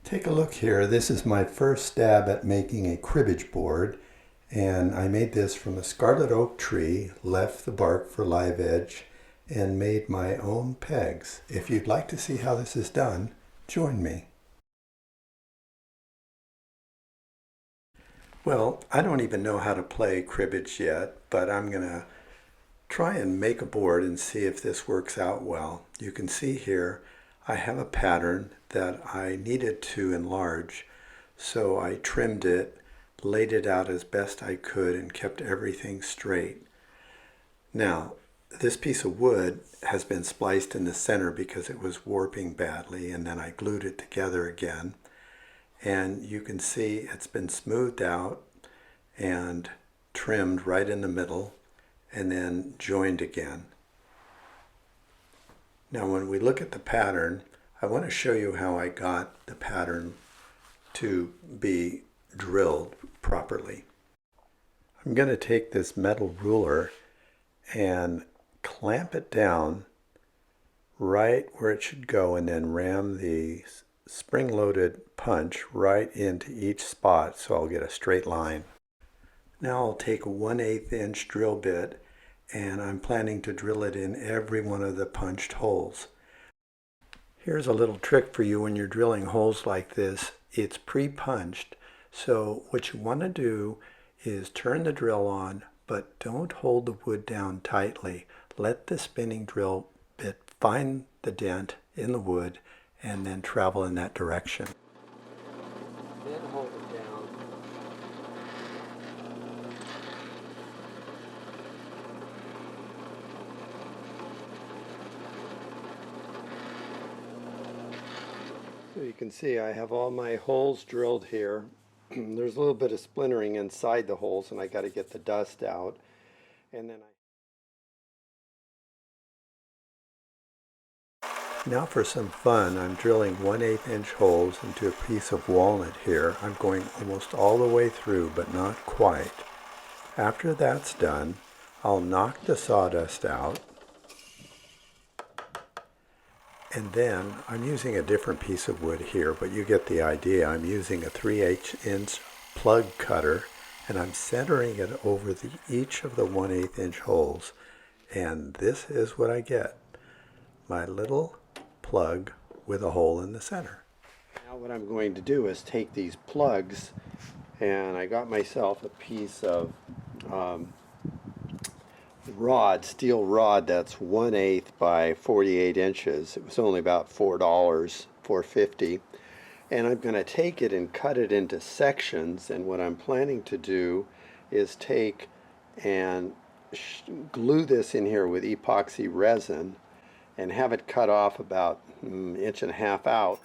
Take a look here. This is my first stab at making a cribbage board, and I made this from a scarlet oak tree, left the bark for live edge, and made my own pegs. If you'd like to see how this is done, join me. Well, I don't even know how to play cribbage yet, but I'm going to try and make a board and see if this works out well. You can see here I have a pattern that I needed to enlarge, so I trimmed it, laid it out as best I could, and kept everything straight. Now, this piece of wood has been spliced in the center because it was warping badly, and then I glued it together again. And you can see it's been smoothed out and trimmed right in the middle and then joined again. Now when we look at the pattern, I want to show you how I got the pattern to be drilled properly. I'm going to take this metal ruler and clamp it down right where it should go and then ram the spring-loaded punch right into each spot so I'll get a straight line. Now I'll take a 1/8 inch drill bit and I'm planning to drill it in every one of the punched holes. Here's a little trick for you when you're drilling holes like this. It's pre-punched, so what you want to do is turn the drill on, but don't hold the wood down tightly. Let the spinning drill bit find the dent in the wood and then travel in that direction. Then hold it down. So you can see I have all my holes drilled here. There's a little bit of splintering inside the holes and I got to get the dust out. And then Now for some fun, I'm drilling 1/8 inch holes into a piece of walnut here. I'm going almost all the way through, but not quite. After that's done, I'll knock the sawdust out. And then I'm using a different piece of wood here, but you get the idea. I'm using a 3/8 inch plug cutter, and I'm centering it over each of the 1/8 inch holes. And this is what I get. My little plug with a hole in the center. Now what I'm going to do is take these plugs, and I got myself a piece of steel rod that's 1/8 by 48 inches. It was only about $4, $4.50. And I'm going to take it and cut it into sections, and what I'm planning to do is take and glue this in here with epoxy resin and have it cut off about 1.5 inches out.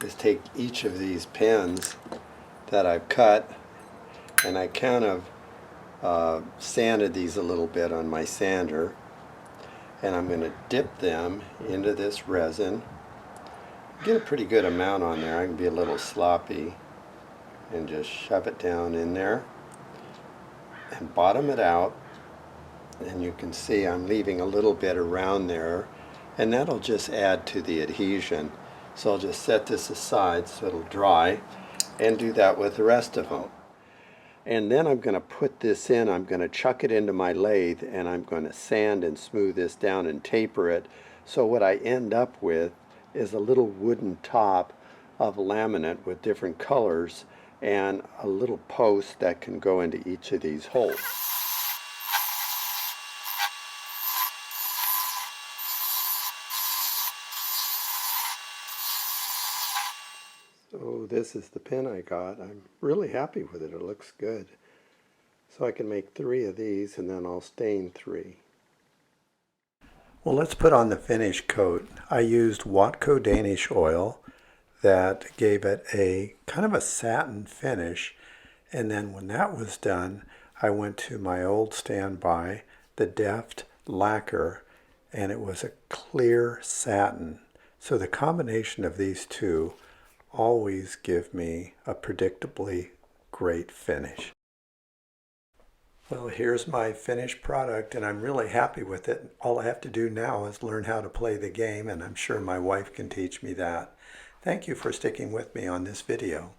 Just take each of these pins that I've cut, and I kind of sanded these a little bit on my sander, and I'm going to dip them into this resin. Get a pretty good amount on there. I can be a little sloppy, and just shove it down in there and bottom it out, and you can see I'm leaving a little bit around there, and that'll just add to the adhesion. So I'll just set this aside so it'll dry, and do that with the rest of them. And then I'm going to put this in, I'm going to chuck it into my lathe, and I'm going to sand and smooth this down and taper it. So what I end up with is a little wooden top of laminate with different colors and a little post that can go into each of these holes. So this is the pin I got. I'm really happy with it. It looks good. So I can make 3 of these, and then I'll stain 3. Well, let's put on the finish coat. I used Watco Danish oil that gave it a kind of a satin finish, and then when that was done, I went to my old standby, the Deft lacquer, and it was a clear satin. So the combination of these two always give me a predictably great finish. Well, here's my finished product, and I'm really happy with it. All I have to do now is learn how to play the game, and I'm sure my wife can teach me that. Thank you for sticking with me on this video.